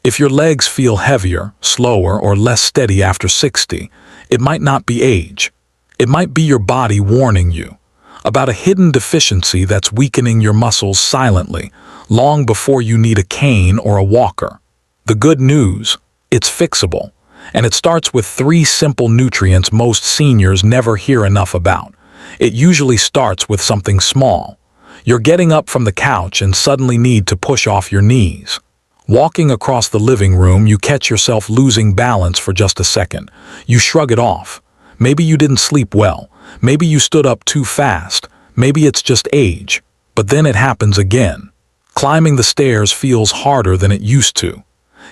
If your legs feel heavier, slower, or less steady after 60, it might not be age. It might be your body warning you about a hidden deficiency that's weakening your muscles silently, long before you need a cane or a walker. The good news, it's fixable, and it starts with 3 simple nutrients most seniors never hear enough about. It usually starts with something small. You're getting up from the couch and suddenly need to push off your knees. Walking across the living room, you catch yourself losing balance for just a second. You shrug it off. Maybe you didn't sleep well. Maybe you stood up too fast. Maybe it's just age. But then it happens again. Climbing the stairs feels harder than it used to.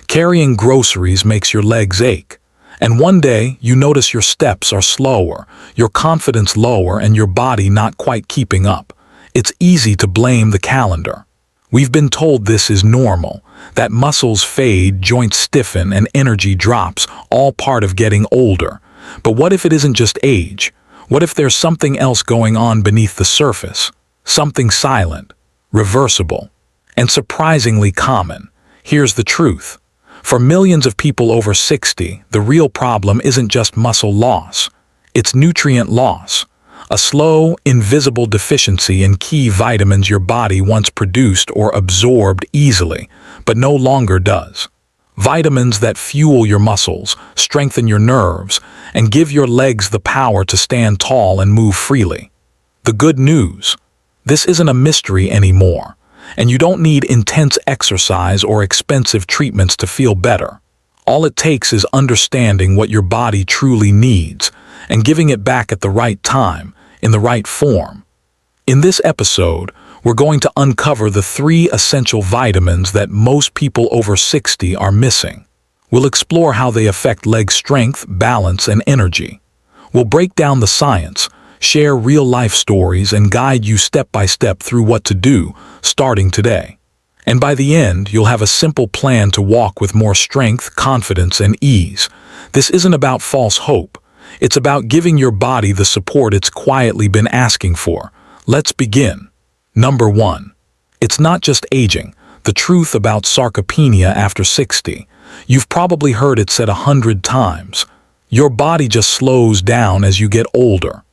Carrying groceries makes your legs ache. And one day, you notice your steps are slower, your confidence lower, and your body not quite keeping up. It's easy to blame the calendar. We've been told this is normal, that muscles fade, joints stiffen, and energy drops, all part of getting older. But what if it isn't just age? What if there's something else going on beneath the surface? Something silent, reversible, and surprisingly common. Here's the truth. For millions of people over 60, the real problem isn't just muscle loss. It's nutrient loss. A slow, invisible deficiency in key vitamins your body once produced or absorbed easily, but no longer does. Vitamins that fuel your muscles, strengthen your nerves, and give your legs the power to stand tall and move freely. The good news: this isn't a mystery anymore, and you don't need intense exercise or expensive treatments to feel better. All it takes is understanding what your body truly needs and giving it back at the right time, in the right form. In this episode, we're going to uncover the 3 essential vitamins that most people over 60 are missing. We'll explore how they affect leg strength, balance, and energy. We'll break down the science, share real-life stories, and guide you step by step through what to do, starting today. And by the end, you'll have a simple plan to walk with more strength, confidence, and ease. This isn't about false hope. It's about giving your body the support it's quietly been asking for. Let's begin. Number 1. It's not just aging. The truth about sarcopenia after 60. You've probably heard it said 100 times. Your body just slows down as you get older.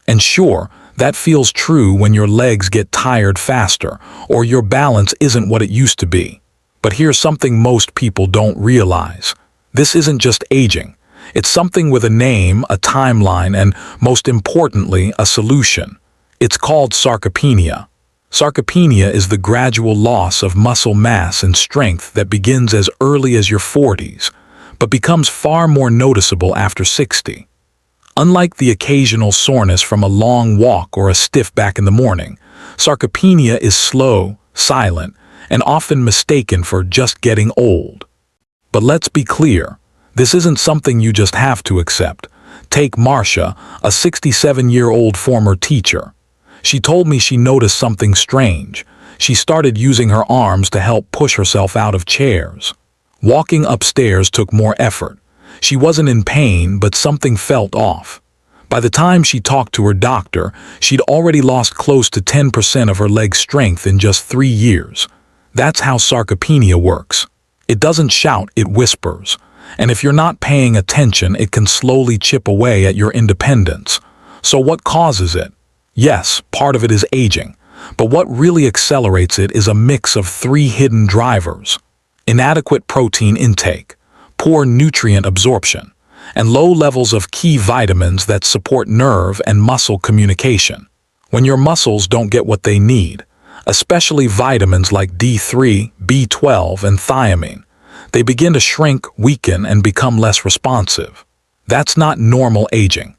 And sure, that feels true when your legs get tired faster or your balance isn't what it used to be. But here's something most people don't realize. This isn't just aging. It's something with a name, a timeline, and most importantly, a solution. It's called sarcopenia. Sarcopenia is the gradual loss of muscle mass and strength that begins as early as your 40s, but becomes far more noticeable after 60. Unlike the occasional soreness from a long walk or a stiff back in the morning, sarcopenia is slow, silent, and often mistaken for just getting old. But let's be clear, this isn't something you just have to accept. Take Marcia, a 67-year-old former teacher. She told me she noticed something strange. She started using her arms to help push herself out of chairs. Walking upstairs took more effort. She wasn't in pain, but something felt off. By the time she talked to her doctor, she'd already lost close to 10% of her leg strength in just 3 years. That's how sarcopenia works. It doesn't shout, it whispers. And if you're not paying attention, it can slowly chip away at your independence. So what causes it? Yes, part of it is aging. But what really accelerates it is a mix of 3 hidden drivers: inadequate protein intake, poor nutrient absorption, and low levels of key vitamins that support nerve and muscle communication. When your muscles don't get what they need, especially vitamins like D3, B12, and thiamine, they begin to shrink, weaken, and become less responsive. That's not normal aging.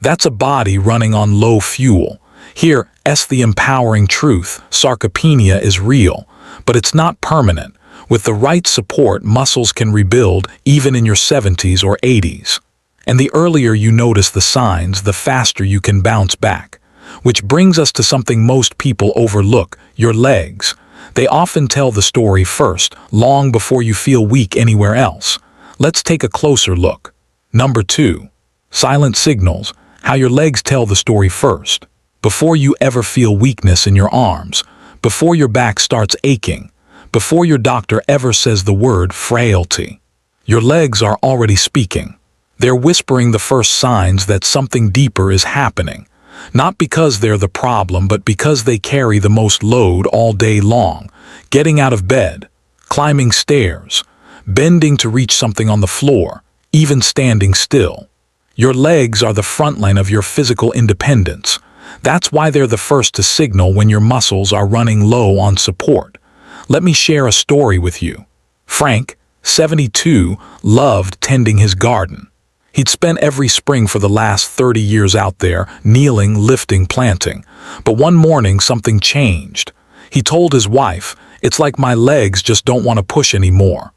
That's a body running on low fuel. Here's the empowering truth: sarcopenia is real, but it's not permanent. With the right support, muscles can rebuild even in your 70s or 80s. And the earlier you notice the signs, the faster you can bounce back. Which brings us to something most people overlook: your legs. They often tell the story first, long before you feel weak anywhere else. Let's take a closer look. Number 2. Silent signals: how your legs tell the story first. Before you ever feel weakness in your arms, before your back starts aching, before your doctor ever says the word frailty. Your legs are already speaking. They're whispering the first signs that something deeper is happening, not because they're the problem, but because they carry the most load all day long, getting out of bed, climbing stairs, bending to reach something on the floor, even standing still. Your legs are the front line of your physical independence. That's why they're the first to signal when your muscles are running low on support. Let me share a story with you. Frank, 72, loved tending his garden. He'd spent every spring for the last 30 years out there, kneeling, lifting, planting. But one morning something changed. He told his wife, "It's like my legs just don't want to push anymore."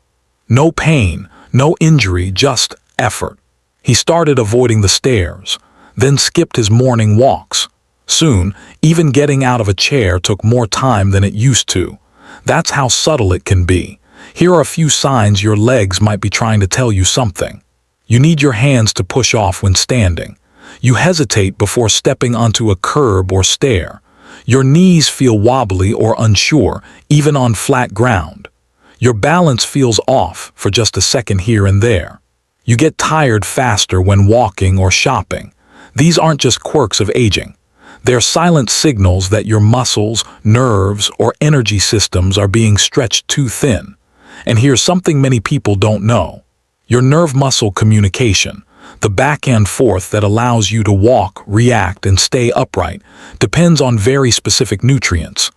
No pain, no injury, just effort. He started avoiding the stairs, then skipped his morning walks. Soon, even getting out of a chair took more time than it used to. That's how subtle it can be. Here are a few signs your legs might be trying to tell you something. You need your hands to push off when standing. You hesitate before stepping onto a curb or stair. Your knees feel wobbly or unsure, even on flat ground. Your balance feels off for just a second here and there. You get tired faster when walking or shopping. These aren't just quirks of aging. They're silent signals that your muscles, nerves, or energy systems are being stretched too thin. And here's something many people don't know. Your nerve-muscle communication, the back and forth that allows you to walk, react, and stay upright, depends on very specific nutrients.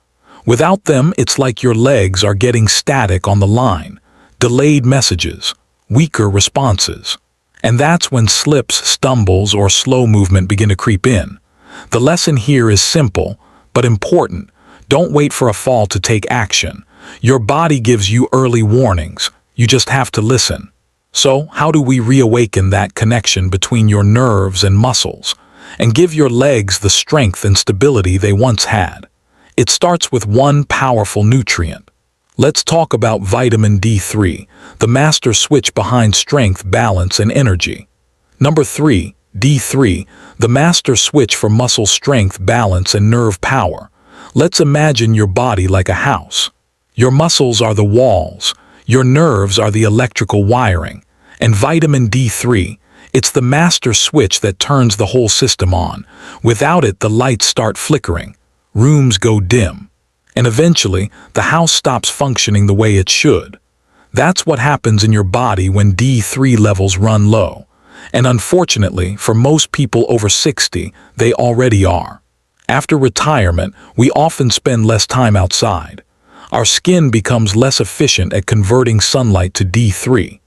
Without them, it's like your legs are getting static on the line, delayed messages, weaker responses. And that's when slips, stumbles, or slow movement begin to creep in. The lesson here is simple, but important. Don't wait for a fall to take action. Your body gives you early warnings. You just have to listen. So, how do we reawaken that connection between your nerves and muscles and give your legs the strength and stability they once had? It starts with one powerful nutrient. Let's talk about vitamin D3, the master switch behind strength, balance, and energy. Number 3, D3, the master switch for muscle strength, balance, and nerve power. Let's imagine your body like a house. Your muscles are the walls, your nerves are the electrical wiring, and vitamin D3, it's the master switch that turns the whole system on. Without it, the lights start flickering, rooms go dim, and eventually the house stops functioning the way it should. That's what happens in your body when D3 levels run low. And unfortunately, for most people over 60, they already are. After retirement, we often spend less time outside. Our skin becomes less efficient at converting sunlight to D3.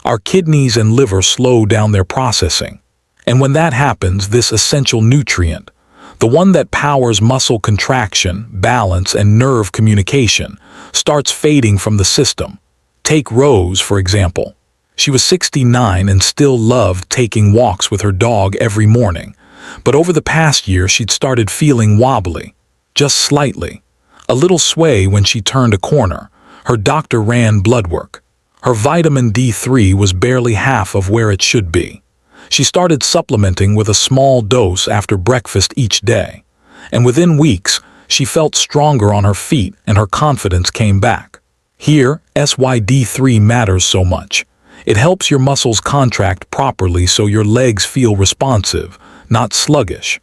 Our kidneys and liver slow down their processing. And when that happens, this essential nutrient, the one that powers muscle contraction, balance, and nerve communication, starts fading from the system. Take Rose, for example. She was 69 and still loved taking walks with her dog every morning. But over the past year, she'd started feeling wobbly, just slightly. A little sway when she turned a corner. Her doctor ran blood work. Her vitamin D3 was barely half of where it should be. She started supplementing with a small dose after breakfast each day. And within weeks, she felt stronger on her feet and her confidence came back. Here, SYD3 matters so much. It helps your muscles contract properly so your legs feel responsive, not sluggish.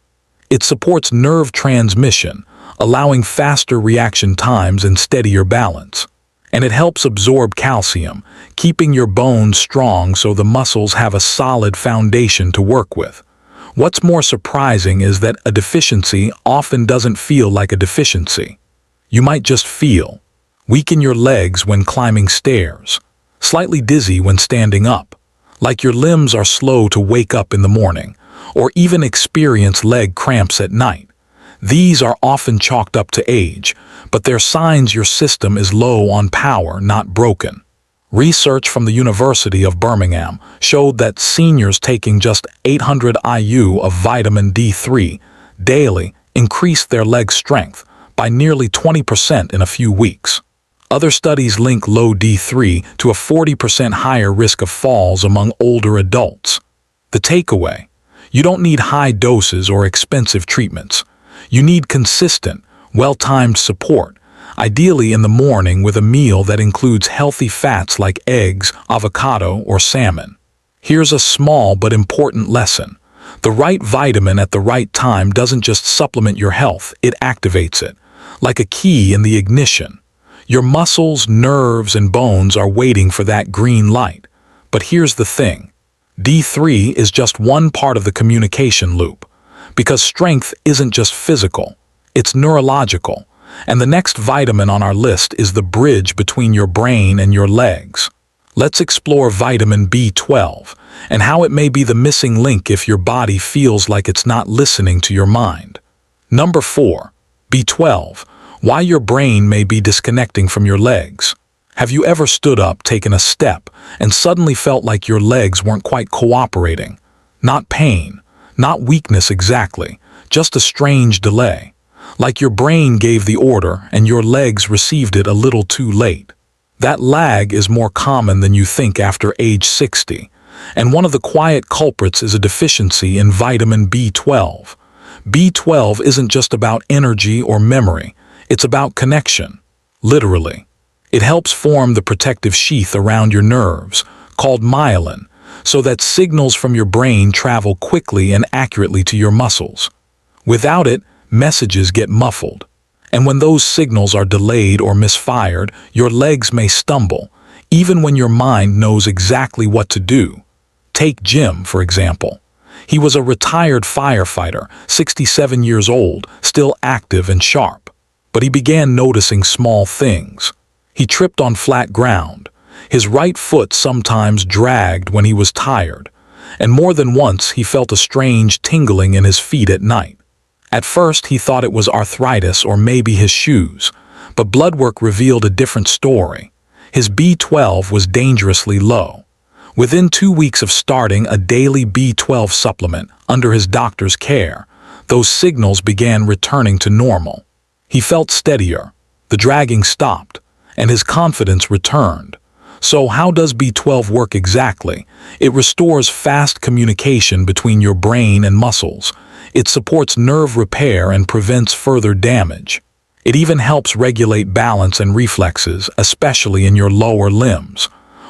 It supports nerve transmission, allowing faster reaction times and steadier balance. And it helps absorb calcium, keeping your bones strong so the muscles have a solid foundation to work with. What's more surprising is that a deficiency often doesn't feel like a deficiency. You might just feel weaken your legs when climbing stairs, slightly dizzy when standing up, like your limbs are slow to wake up in the morning, or even experience leg cramps at night. These are often chalked up to age, but they're signs your system is low on power, not broken. Research from the University of Birmingham showed that seniors taking just 800 IU of vitamin D3 daily increased their leg strength by nearly 20% in a few weeks. Other studies link low D3 to a 40% higher risk of falls among older adults. The takeaway: you don't need high doses or expensive treatments. You need consistent, well-timed support. ideally in the morning with a meal that includes healthy fats like eggs, avocado, or salmon. Here's a small but important lesson. The right vitamin at the right time doesn't just supplement your health, it activates it. Like a key in the ignition. Your muscles, nerves, and bones are waiting for that green light. But here's the thing. D3 is just one part of the communication loop. Because strength isn't just physical, it's neurological. And the next vitamin on our list is the bridge between your brain and your legs. Let's explore vitamin B12 and how it may be the missing link if your body feels like it's not listening to your mind. Number 4. B12. Why your brain may be disconnecting from your legs. Have you ever stood up, taken a step, and suddenly felt like your legs weren't quite cooperating? Not pain, not weakness exactly, just a strange delay. Like your brain gave the order and your legs received it a little too late. That lag is more common than you think after age 60, and one of the quiet culprits is a deficiency in vitamin B12. B12 isn't just about energy or memory, it's about connection, literally. It helps form the protective sheath around your nerves, called myelin, so that signals from your brain travel quickly and accurately to your muscles. Without it, messages get muffled. And when those signals are delayed or misfired, your legs may stumble, even when your mind knows exactly what to do. Take Jim, for example. He was a retired firefighter, 67 years old, still active and sharp. But he began noticing small things. He tripped on flat ground. His right foot sometimes dragged when he was tired, and more than once he felt a strange tingling in his feet at night. At first he thought it was arthritis or maybe his shoes, but blood work revealed a different story. His B12 was dangerously low. Within 2 weeks of starting a daily B12 supplement under his doctor's care, those signals began returning to normal. He felt steadier, the dragging stopped, and his confidence returned. So how does B12 work exactly? It restores fast communication between your brain and muscles. It supports nerve repair and prevents further damage. It even helps regulate balance and reflexes, especially in your lower limbs.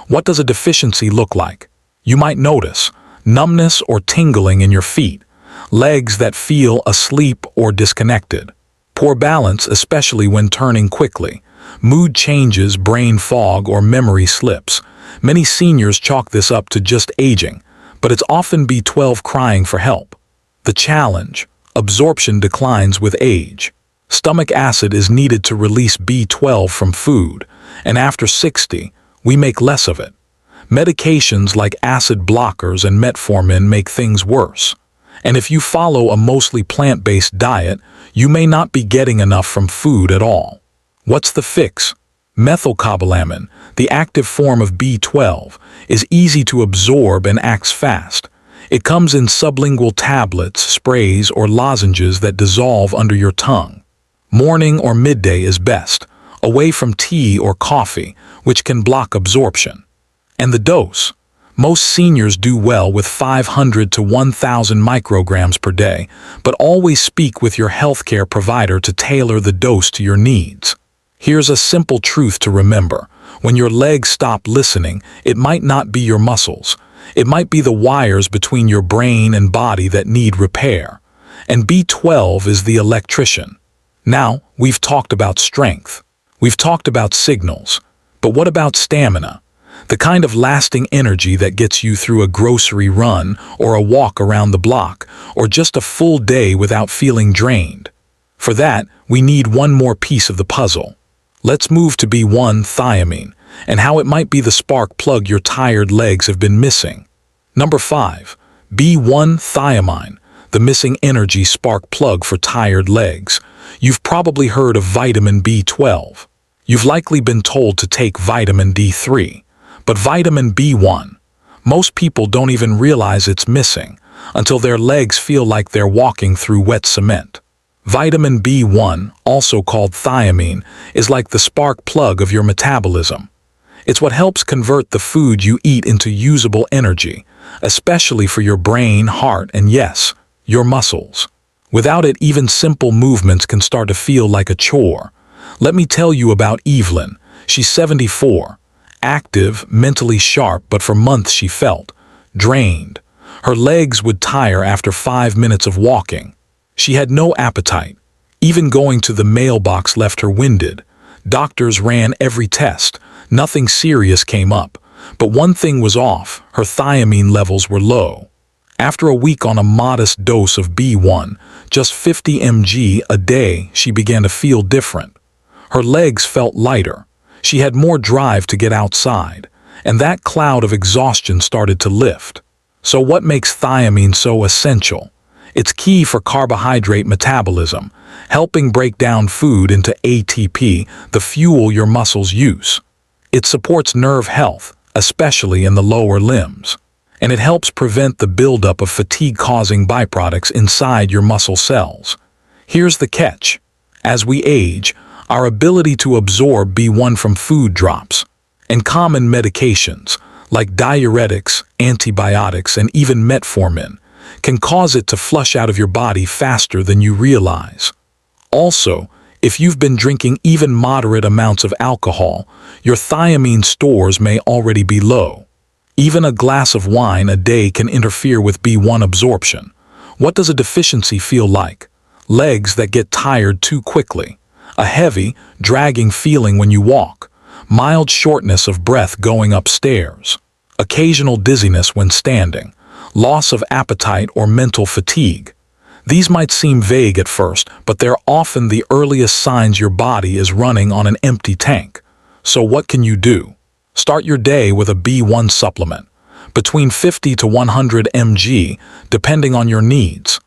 What does a deficiency look like? You might notice numbness or tingling in your feet, legs that feel asleep or disconnected, poor balance especially when turning quickly, mood changes, brain fog, or memory slips. Many seniors chalk this up to just aging, but it's often B12 crying for help. The challenge: absorption declines with age. Stomach acid is needed to release B12 from food, and after 60, we make less of it. Medications like acid blockers and metformin make things worse. And if you follow a mostly plant-based diet, you may not be getting enough from food at all. What's the fix? Methylcobalamin, the active form of B12, is easy to absorb and acts fast. It comes in sublingual tablets, sprays, or lozenges that dissolve under your tongue. Morning or midday is best, away from tea or coffee, which can block absorption. And the dose? Most seniors do well with 500 to 1,000 micrograms per day, but always speak with your healthcare provider to tailor the dose to your needs. Here's a simple truth to remember. When your legs stop listening, it might not be your muscles. It might be the wires between your brain and body that need repair. And B12 is the electrician. Now, we've talked about strength. We've talked about signals. But what about stamina? The kind of lasting energy that gets you through a grocery run or a walk around the block, or just a full day without feeling drained. For that, we need one more piece of the puzzle. Let's move to B1 thiamine, and how it might be the spark plug your tired legs have been missing. Number 5. B1 thiamine, the missing energy spark plug for tired legs. You've probably heard of vitamin B12. You've likely been told to take vitamin D3. But vitamin B1, most people don't even realize it's missing until their legs feel like they're walking through wet cement. Vitamin B1, also called thiamine, is like the spark plug of your metabolism. It's what helps convert the food you eat into usable energy, especially for your brain, heart, and yes, your muscles. Without it, even simple movements can start to feel like a chore, Let me tell you about Evelyn. She's 74, active, mentally sharp, but for months she felt drained. Her legs would tire after 5 minutes of walking. She had no appetite. Even going to the mailbox left her winded. Doctors ran every test. Nothing serious came up. But one thing was off. Her thiamine levels were low. After a week on a modest dose of B1, just 50 mg a day, she began to feel different. Her legs felt lighter. She had more drive to get outside. And that cloud of exhaustion started to lift. So what makes thiamine so essential? It's key for carbohydrate metabolism, helping break down food into ATP, the fuel your muscles use. It supports nerve health, especially in the lower limbs. And it helps prevent the buildup of fatigue-causing byproducts inside your muscle cells. Here's the catch. As we age, our ability to absorb B1 from food drops. And common medications, like diuretics, antibiotics, and even metformin, can cause it to flush out of your body faster than you realize. Also, if you've been drinking even moderate amounts of alcohol, your thiamine stores may already be low. Even a glass of wine a day can interfere with B1 absorption. What does a deficiency feel like? Legs that get tired too quickly, a heavy, dragging feeling when you walk, mild shortness of breath going upstairs, occasional dizziness when standing, loss of appetite or mental fatigue. These might seem vague at first, but they're often the earliest signs your body is running on an empty tank. So what can you do? Start your day with a B1 supplement, between 50 to 100 mg, depending on your needs.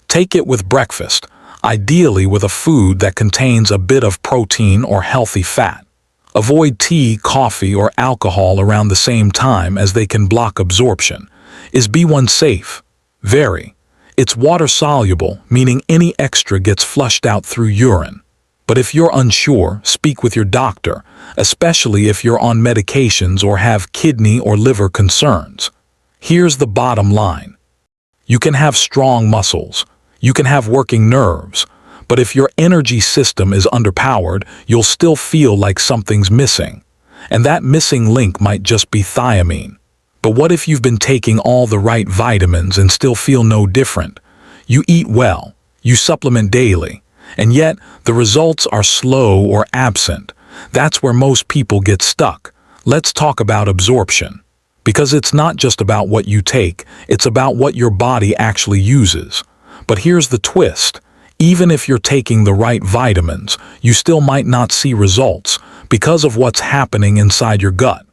Take it with breakfast, ideally with a food that contains a bit of protein or healthy fat. Avoid tea, coffee, or alcohol around the same time as they can block absorption. Is B1 safe? Very. It's water-soluble, meaning any extra gets flushed out through urine. But if you're unsure, speak with your doctor, especially if you're on medications or have kidney or liver concerns. Here's the bottom line. You can have strong muscles. You can have working nerves. But if your energy system is underpowered, you'll still feel like something's missing. And that missing link might just be thiamine. But what if you've been taking all the right vitamins and still feel no different? You eat well, you supplement daily, and yet the results are slow or absent. That's where most people get stuck. Let's talk about absorption. Because it's not just about what you take, it's about what your body actually uses. But here's the twist. Even if you're taking the right vitamins, you still might not see results because of what's happening inside your gut.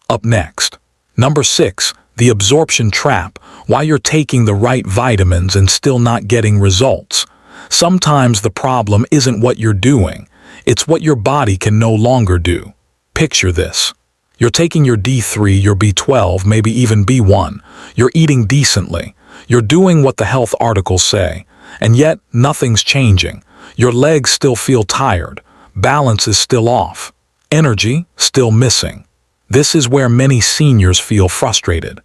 Up next. Number 6, the absorption trap. Why you're taking the right vitamins and still not getting results. Sometimes the problem isn't what you're doing. It's what your body can no longer do. Picture this. You're taking your D3, your B12, maybe even B1. You're eating decently. You're doing what the health articles say. And yet, nothing's changing. Your legs still feel tired. Balance is still off. Energy still missing. This is where many seniors feel frustrated.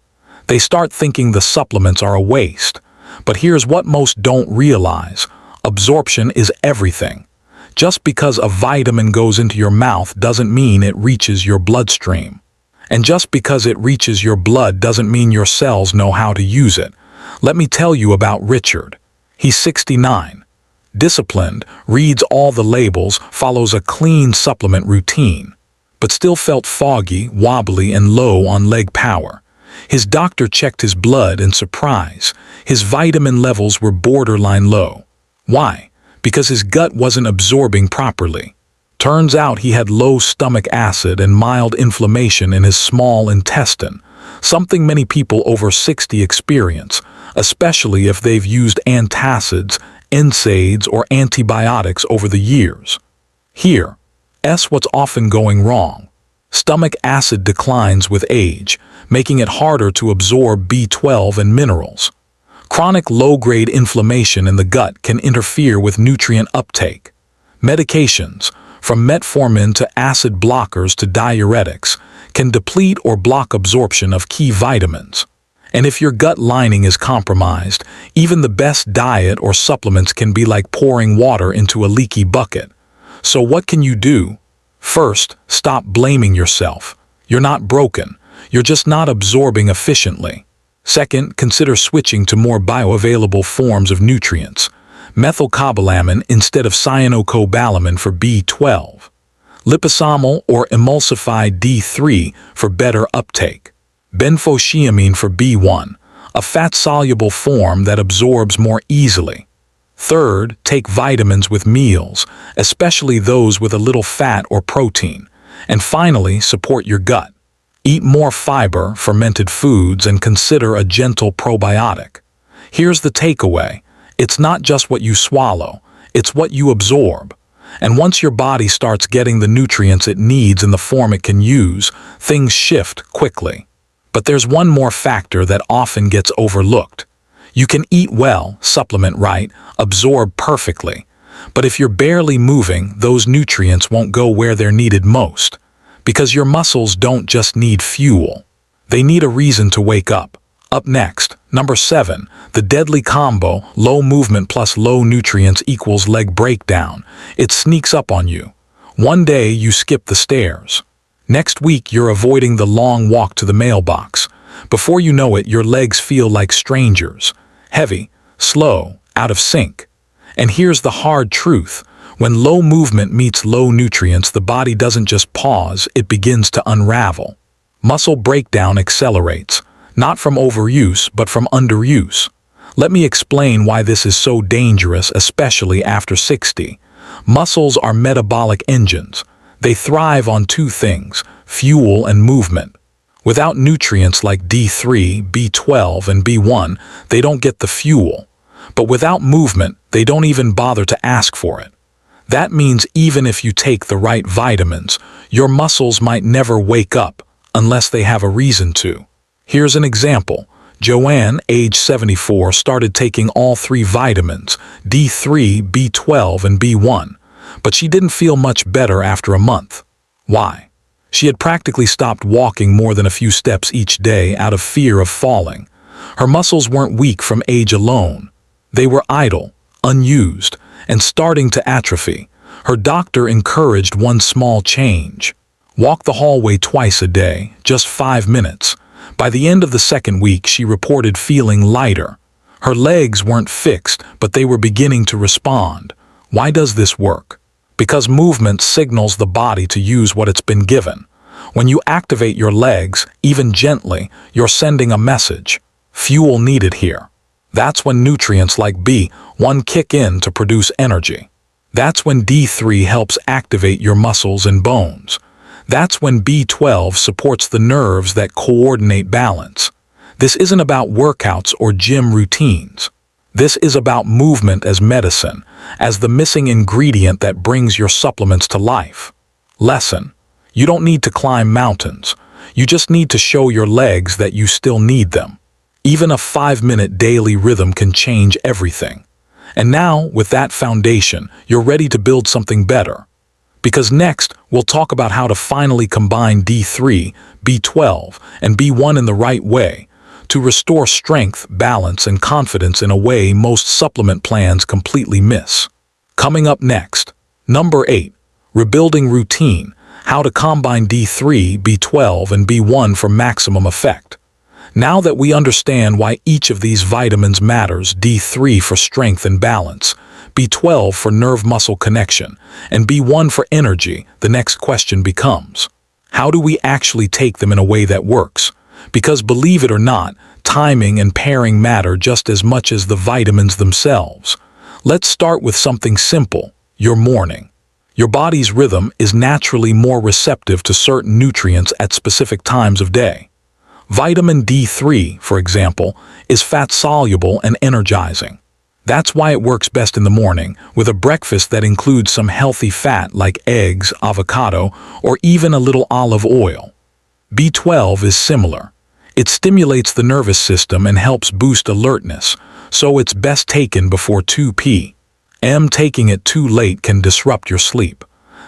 They start thinking the supplements are a waste. But here's what most don't realize. Absorption is everything. Just because a vitamin goes into your mouth doesn't mean it reaches your bloodstream. And just because it reaches your blood doesn't mean your cells know how to use it. Let me tell you about Richard. He's 69. Disciplined, reads all the labels, follows a clean supplement routine, but still felt foggy, wobbly, and low on leg power. His doctor checked his blood and surprise, his vitamin levels were borderline low. Why? Because his gut wasn't absorbing properly. Turns out he had low stomach acid and mild inflammation in his small intestine, something many people over 60 experience, especially if they've used antacids, NSAIDs, or antibiotics over the years. Here, what's often going wrong. Stomach acid declines with age, making it harder to absorb B12 and minerals. Chronic low-grade inflammation in the gut can interfere with nutrient uptake. Medications, from metformin to acid blockers to diuretics, can deplete or block absorption of key vitamins. And if your gut lining is compromised, even the best diet or supplements can be like pouring water into a leaky bucket. So what can you do? First, stop blaming yourself. You're not broken. You're just not absorbing efficiently. Second, consider switching to more bioavailable forms of nutrients. Methylcobalamin instead of cyanocobalamin for B12. Liposomal or emulsified D3 for better uptake. Benfotiamine for B1, a fat-soluble form that absorbs more easily. Third, take vitamins with meals, especially those with a little fat or protein. And finally, support your gut. Eat more fiber, fermented foods, and consider a gentle probiotic. Here's the takeaway. It's not just what you swallow, it's what you absorb. And once your body starts getting the nutrients it needs in the form it can use, things shift quickly. But there's one more factor that often gets overlooked. You can eat well, supplement right, absorb perfectly. But if you're barely moving, those nutrients won't go where they're needed most. Because your muscles don't just need fuel. They need a reason to wake up. Up next, number 7, the deadly combo, low movement plus low nutrients equals leg breakdown. It sneaks up on you. One day you skip the stairs. Next week you're avoiding the long walk to the mailbox. Before you know it, your legs feel like strangers. Heavy, slow, out of sync. And here's the hard truth. When low movement meets low nutrients, the body doesn't just pause, it begins to unravel. Muscle breakdown accelerates, not from overuse, but from underuse. Let me explain why this is so dangerous, especially after 60. Muscles are metabolic engines. They thrive on two things, fuel and movement. Without nutrients like D3, B12, and B1, they don't get the fuel. But without movement, they don't even bother to ask for it. That means even if you take the right vitamins, your muscles might never wake up unless they have a reason to. Here's an example. Joanne, age 74, started taking all 3 vitamins, D3, B12, and B1. But she didn't feel much better after a month. Why? She had practically stopped walking more than a few steps each day out of fear of falling. Her muscles weren't weak from age alone. They were idle, unused, and starting to atrophy. Her doctor encouraged one small change. Walk the hallway twice a day, just 5 minutes. By the end of the second week, she reported feeling lighter. Her legs weren't fixed, but they were beginning to respond. Why does this work? Because movement signals the body to use what it's been given. When you activate your legs, even gently, you're sending a message. Fuel needed here. That's when nutrients like B1 kick in to produce energy. That's when D3 helps activate your muscles and bones. That's when B12 supports the nerves that coordinate balance. This isn't about workouts or gym routines. This is about movement as medicine, as the missing ingredient that brings your supplements to life. Lesson: you don't need to climb mountains. You just need to show your legs that you still need them. Even a 5-minute daily rhythm can change everything. And now, with that foundation, you're ready to build something better. Because next, we'll talk about how to finally combine D3, B12, and B1 in the right way, to restore strength, balance, and confidence in a way most supplement plans completely miss. Coming up next, number 8, rebuilding routine, how to combine D3, B12, and B1 for maximum effect. Now that we understand why each of these vitamins matters, D3 for strength and balance, B12 for nerve-muscle connection, and B1 for energy, the next question becomes, how do we actually take them in a way that works? Because believe it or not, timing and pairing matter just as much as the vitamins themselves. Let's start with something simple, your morning. Your body's rhythm is naturally more receptive to certain nutrients at specific times of day. Vitamin D3, for example, is fat-soluble and energizing. That's why it works best in the morning, with a breakfast that includes some healthy fat like eggs, avocado, or even a little olive oil. B12 is similar. It stimulates the nervous system and helps boost alertness, so it's best taken before 2 p.m. Taking it too late can disrupt your sleep.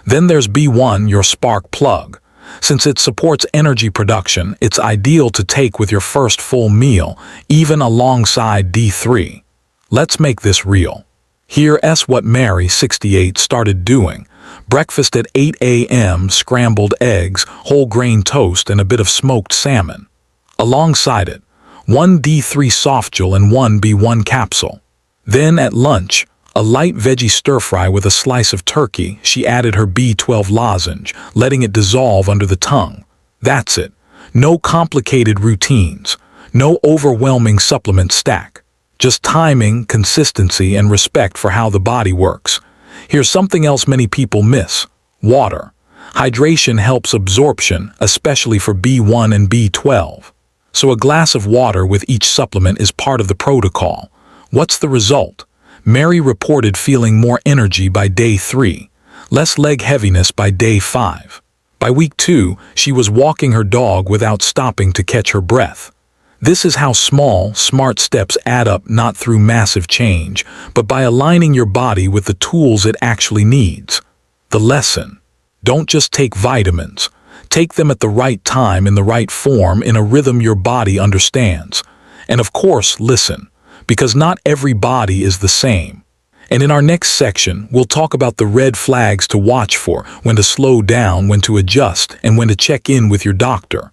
Then there's B1, your spark plug. Since it supports energy production, it's ideal to take with your first full meal, even alongside D3. Let's make this real. Here's what Mary, 68, started doing. Breakfast at 8 a.m., scrambled eggs, whole grain toast, and a bit of smoked salmon. Alongside it, 1 D3 soft gel and 1 B1 capsule. Then at lunch, a light veggie stir-fry with a slice of turkey. She added her B12 lozenge, letting it dissolve under the tongue. That's it. No complicated routines. No overwhelming supplement stack. Just timing, consistency, and respect for how the body works. Here's something else many people miss. Water. Hydration helps absorption, especially for B1 and B12. So a glass of water with each supplement is part of the protocol. What's the result? Mary reported feeling more energy by day 3, less leg heaviness by day 5. By week 2, she was walking her dog without stopping to catch her breath. This is how small, smart steps add up, not through massive change, but by aligning your body with the tools it actually needs. The lesson: don't just take vitamins. Take them at the right time, in the right form, in a rhythm your body understands. And of course, listen, because not every body is the same. And in our next section, we'll talk about the red flags to watch for, when to slow down, when to adjust, and when to check in with your doctor.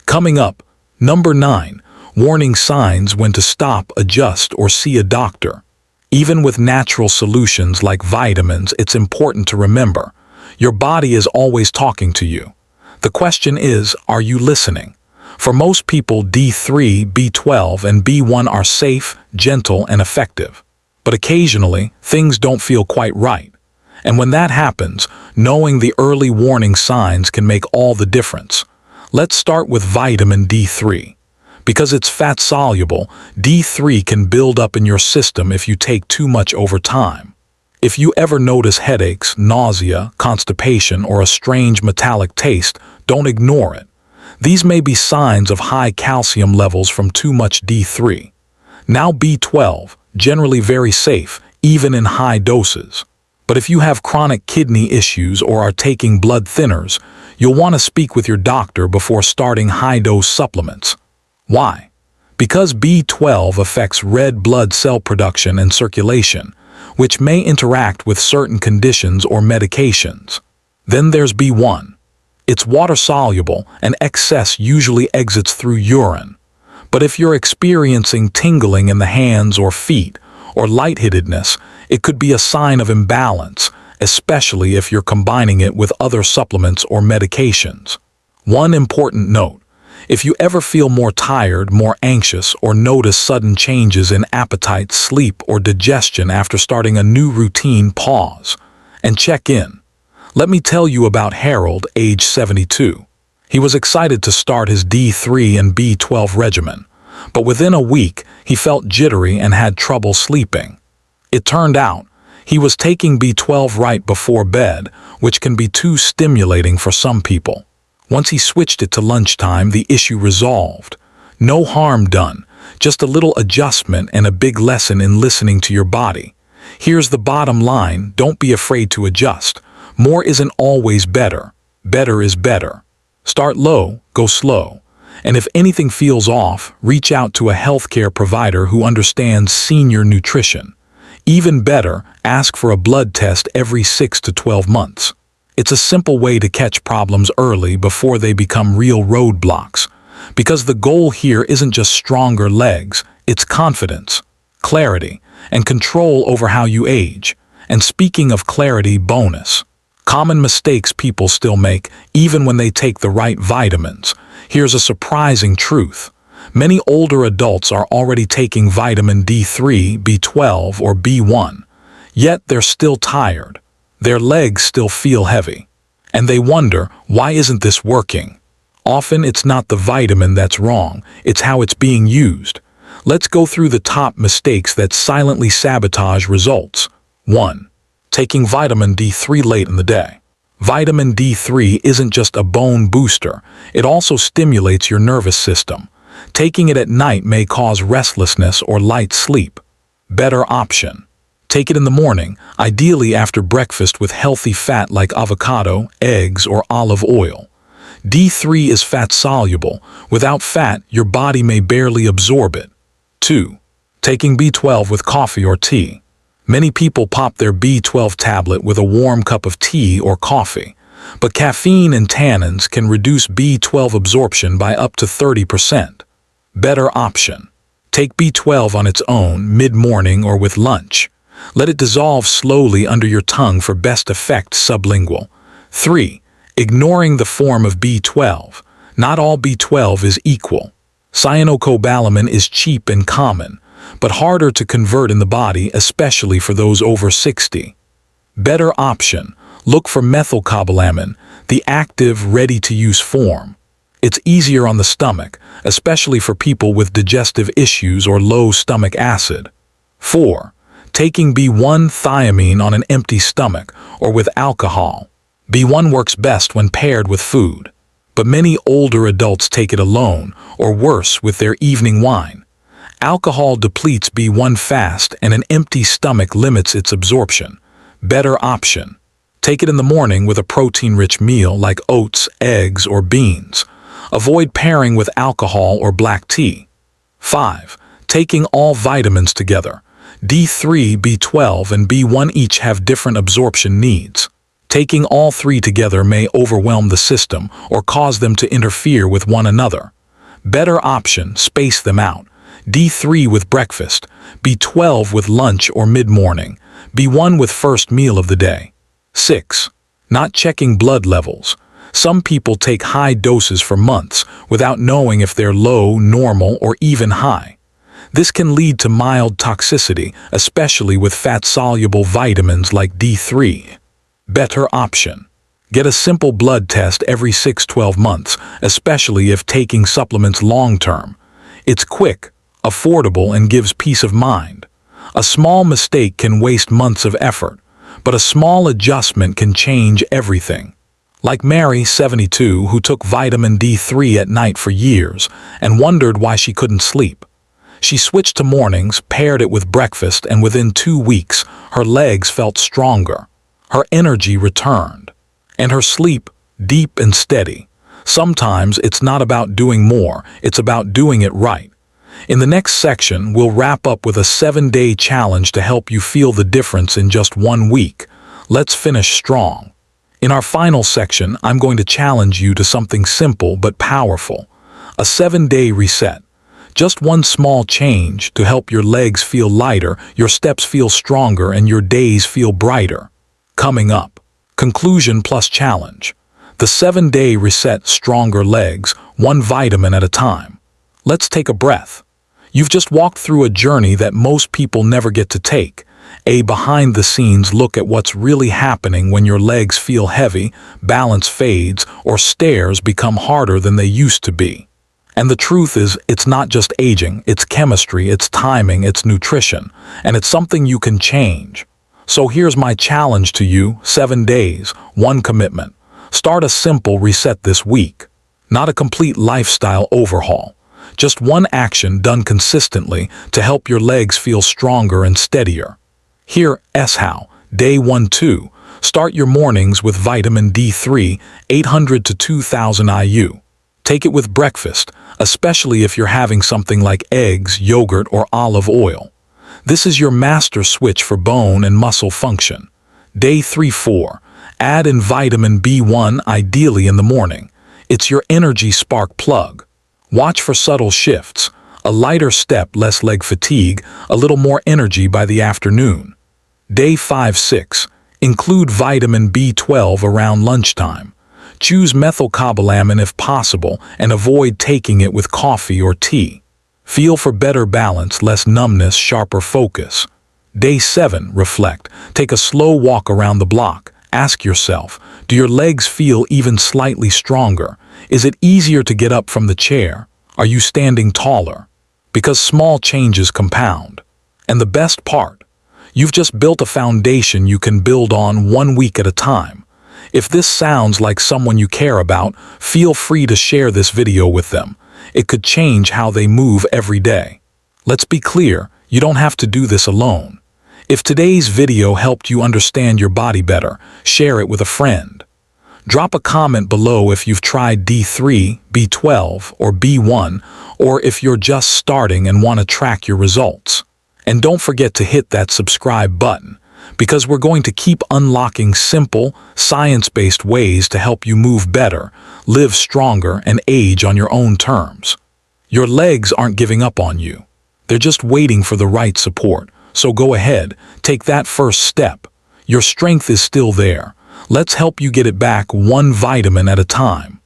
Coming up, number 9. Warning signs when to stop, adjust, or see a doctor. Even with natural solutions like vitamins, it's important to remember, your body is always talking to you. The question is, are you listening? For most people, D3, B12, and B1 are safe, gentle, and effective. But occasionally, things don't feel quite right. And when that happens, knowing the early warning signs can make all the difference. Let's start with vitamin D3. Because it's fat-soluble, D3 can build up in your system if you take too much over time. If you ever notice headaches, nausea, constipation, or a strange metallic taste, don't ignore it. These may be signs of high calcium levels from too much D3. Now B12, generally very safe, even in high doses. But if you have chronic kidney issues or are taking blood thinners, you'll want to speak with your doctor before starting high-dose supplements. Why? Because B12 affects red blood cell production and circulation, which may interact with certain conditions or medications. Then there's B1. It's water-soluble, and excess usually exits through urine. But if you're experiencing tingling in the hands or feet, or lightheadedness, it could be a sign of imbalance, especially if you're combining it with other supplements or medications. One important note: if you ever feel more tired, more anxious, or notice sudden changes in appetite, sleep, or digestion after starting a new routine, pause and check in. Let me tell you about Harold, age 72. He was excited to start his D3 and B12 regimen, but within a week, he felt jittery and had trouble sleeping. It turned out, he was taking B12 right before bed, which can be too stimulating for some people. Once he switched it to lunchtime, the issue resolved. No harm done, just a little adjustment and a big lesson in listening to your body. Here's the bottom line: don't be afraid to adjust. More isn't always better. Better is better. Start low, go slow. And if anything feels off, reach out to a healthcare provider who understands senior nutrition. Even better, ask for a blood test every 6 to 12 months. It's a simple way to catch problems early before they become real roadblocks. Because the goal here isn't just stronger legs, it's confidence, clarity, and control over how you age. And speaking of clarity, bonus. Common mistakes people still make, even when they take the right vitamins. Here's a surprising truth. Many older adults are already taking vitamin D3, B12, or B1. Yet they're still tired. Their legs still feel heavy. And they wonder, why isn't this working? Often it's not the vitamin that's wrong, it's how it's being used. Let's go through the top mistakes that silently sabotage results. 1. Taking vitamin D3 late in the day. Vitamin D3 isn't just a bone booster, it also stimulates your nervous system. Taking it at night may cause restlessness or light sleep. Better option: take it in the morning, ideally after breakfast with healthy fat like avocado, eggs, or olive oil. D3 is fat-soluble. Without fat, your body may barely absorb it. 2. Taking B12 with coffee or tea. Many people pop their B12 tablet with a warm cup of tea or coffee, but caffeine and tannins can reduce B12 absorption by up to 30%. Better option. Take B12 on its own, mid-morning or with lunch. Let it dissolve slowly under your tongue for best effect sublingual. 3. Ignoring the form of B12. Not all B12 is equal. Cyanocobalamin is cheap and common, but harder to convert in the body, especially for those over 60. Better option. Look for methylcobalamin, the active, ready-to-use form. It's easier on the stomach, especially for people with digestive issues or low stomach acid. 4. Taking B1 thiamine on an empty stomach or with alcohol. B1 works best when paired with food, but many older adults take it alone or worse with their evening wine. Alcohol depletes B1 fast and an empty stomach limits its absorption. Better option. Take it in the morning with a protein-rich meal like oats, eggs, or beans. Avoid pairing with alcohol or black tea. 5. Taking all vitamins together. D3, B12, and B1 each have different absorption needs. Taking all three together may overwhelm the system or cause them to interfere with one another. Better option, space them out. D3 with breakfast, B12 with lunch or mid-morning, B1 with first meal of the day. 6. Not checking blood levels. Some people take high doses for months without knowing if they're low, normal, or even high. This can lead to mild toxicity, especially with fat-soluble vitamins like D3. Better option. Get a simple blood test every 6-12 months, especially if taking supplements long-term. It's quick, affordable, and gives peace of mind. A small mistake can waste months of effort, but a small adjustment can change everything. Like Mary, 72, who took vitamin D3 at night for years and wondered why she couldn't sleep. She switched to mornings, paired it with breakfast, and within 2 weeks, her legs felt stronger. Her energy returned. And her sleep, deep and steady. Sometimes it's not about doing more, it's about doing it right. In the next section, we'll wrap up with a 7-day challenge to help you feel the difference in just 1 week. Let's finish strong. In our final section, I'm going to challenge you to something simple but powerful. A 7-day reset. Just one small change to help your legs feel lighter, your steps feel stronger, and your days feel brighter. Coming up, conclusion plus challenge. The 7-day reset, stronger legs, one vitamin at a time. Let's take a breath. You've just walked through a journey that most people never get to take. A behind-the-scenes look at what's really happening when your legs feel heavy, balance fades, or stairs become harder than they used to be. And the truth is, it's not just aging, it's chemistry, it's timing, it's nutrition, and it's something you can change. So here's my challenge to you, 7 days, one commitment. Start a simple reset this week. Not a complete lifestyle overhaul. Just one action done consistently to help your legs feel stronger and steadier. Here's how. Day 1-2. Start your mornings with vitamin D3, 800 to 2000 IU. Take it with breakfast, especially if you're having something like eggs, yogurt, or olive oil. This is your master switch for bone and muscle function. Day 3-4. Add in vitamin B1, ideally in the morning. It's your energy spark plug. Watch for subtle shifts. A lighter step, less leg fatigue, a little more energy by the afternoon. Day 5-6. Include vitamin B12 around lunchtime. Choose methylcobalamin if possible and avoid taking it with coffee or tea. Feel for better balance, less numbness, sharper focus. Day 7, reflect. Take a slow walk around the block. Ask yourself, do your legs feel even slightly stronger? Is it easier to get up from the chair? Are you standing taller? Because small changes compound. And the best part, you've just built a foundation you can build on 1 week at a time. If this sounds like someone you care about, feel free to share this video with them. It could change how they move every day. Let's be clear, you don't have to do this alone. If today's video helped you understand your body better, share it with a friend. Drop a comment below if you've tried D3, B12, or B1, or if you're just starting and want to track your results. And don't forget to hit that subscribe button, because we're going to keep unlocking simple, science-based ways to help you move better, live stronger, and age on your own terms. Your legs aren't giving up on you. They're just waiting for the right support. So go ahead, take that first step. Your strength is still there. Let's help you get it back one vitamin at a time.